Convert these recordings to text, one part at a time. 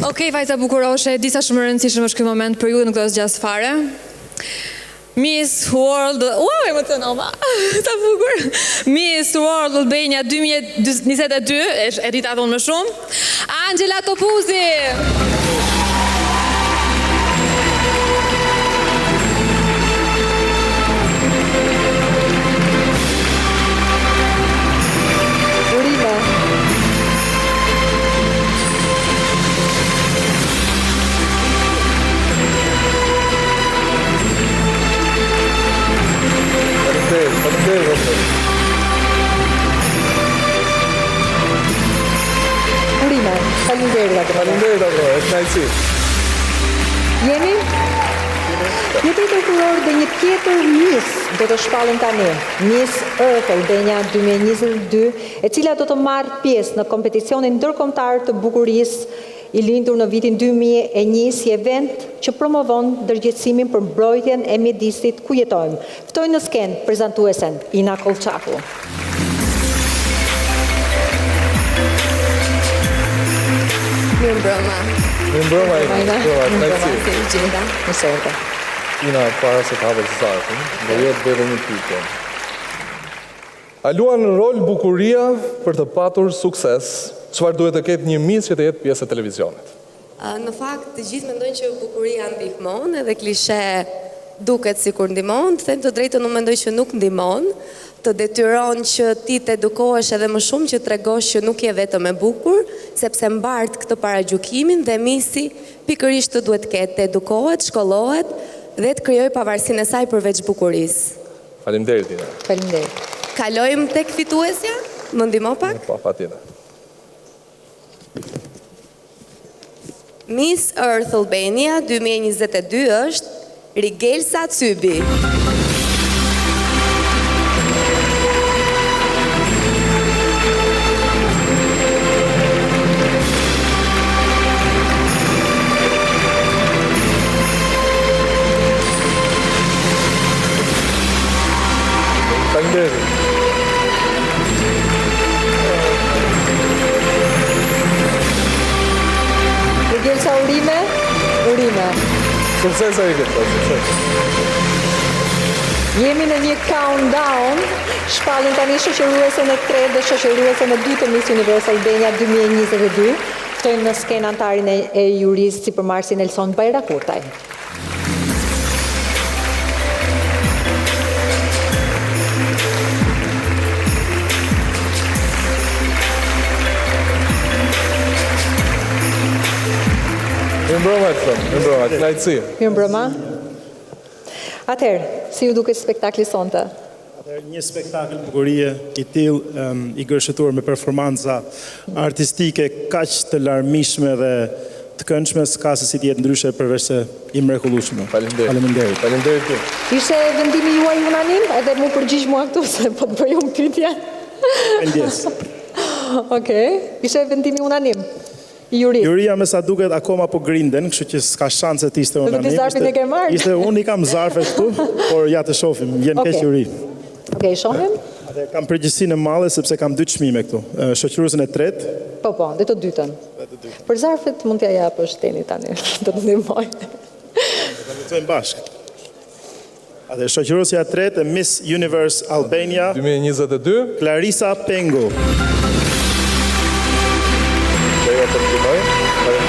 Okej, vajza bukuroshe, disa shumë rëndësishëm është ky moment për ju, nuk do të zgjas fare. Miss World, emocionova, sa bukur. Miss World Albania 2022, e rita thonë më shumë, Angela Topuzi. Faleminderit ato, është kënaqësi. Jemi? Një tjetër kuror dhe një tjetër Miss do të shpallin tani. Miss Earth Albania 2022, e cila do të marrë pjesë në kompeticionin ndërkombëtar të bukurisë i lindur në vitin 2001, si event që promovon ndërgjegjësimin për mbrojtjen e mjedisit ku jetojmë. Ftoj në skenë prezantuesen Ina Kolçaku. Mirëmbrëma. Mirëmbrëma, Ina, para se të hapet zarfin, do jetë edhe një pyetje. A luan rol bukuria për të patur sukses? Çfarë duhet të ketë një miss që të jetë pjesë e televizionit? Në fakt, të gjithë mendojnë që bukuria ndihmon, edhe klishe duket sikur ndihmon, të them të drejtën, unë mendoj që nuk ndihmon, të detyron që ti të edukohesh edhe më shumë, që tregosh që nuk je vetëm e bukur, sepse mbart këtë paragjykimin dhe misi pikërisht të duhet ketë, të edukohet, shkollohet dhe të krijojë pavarësinë e saj përveç bukurisë. Faleminderit, Ina. Faleminderit. Kalojmë tek fituesja? Më ndihmo pak? Po, patjetër. Miss Earth Albania 2022 është Rigelsa Cybi. Faleminderit. Rigelsa, urime. Sukses, Rigelsa, sukses. Jemi në një countdown, shpallin tani shoqëruesen e 3 dhe shoqëruesen e 2 të Miss Universe Albania 2022. Ftojmë në skenë antarin e jurisë sipërmarrësi Nelson Bajrakurtaj. Mirëmbrëma, kënaqësi. Mirëmbrëma. Atëherë, si ju duket spektakli sonte? Një spektakël bukurie i tillë i gërshëtuar me performanca artistike kaq të larmishme dhe të këndshme, s'ka se si të jetë ndryshe përveç se i mrekullueshme. Faleminderit. Faleminderit. Ishte vendimi juaj unanim, edhe mu përgjigj mua këtu se po të bëj unë pyetje. Ndjes. Okej, ishte vendimi unanim. Juria me sa duket akoma po grinden, kështu që s'ka shanse të ishte unanim. Ishte unë i kam zarfe këtu, por ja të shohim, vjen keq juri. Okej, shohim. Kam përgjegjësinë e madhe sepse kam 2 çmime këtu. Shoqëruesen e 3. Po, dhe të dytën. Për zarfet mund t'ja japësh Teni tani, do të ndihmoj. Do të luajmë bashkë. Atë shoqëruesja e 3 e Miss Universe Albania 2022, Clarisa Pengo. Clarisa Pengo.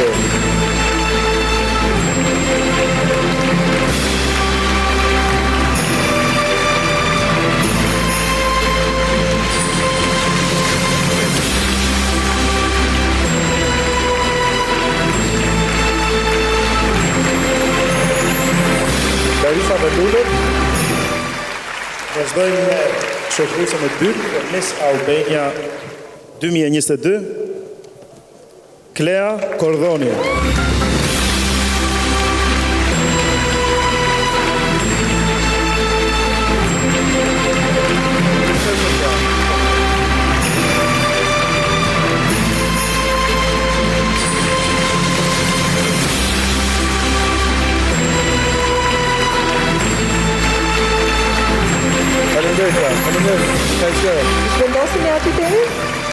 Vazhdojmë me shoqëruesen e dytë, Miss Albania 2022, Klea Cordoni.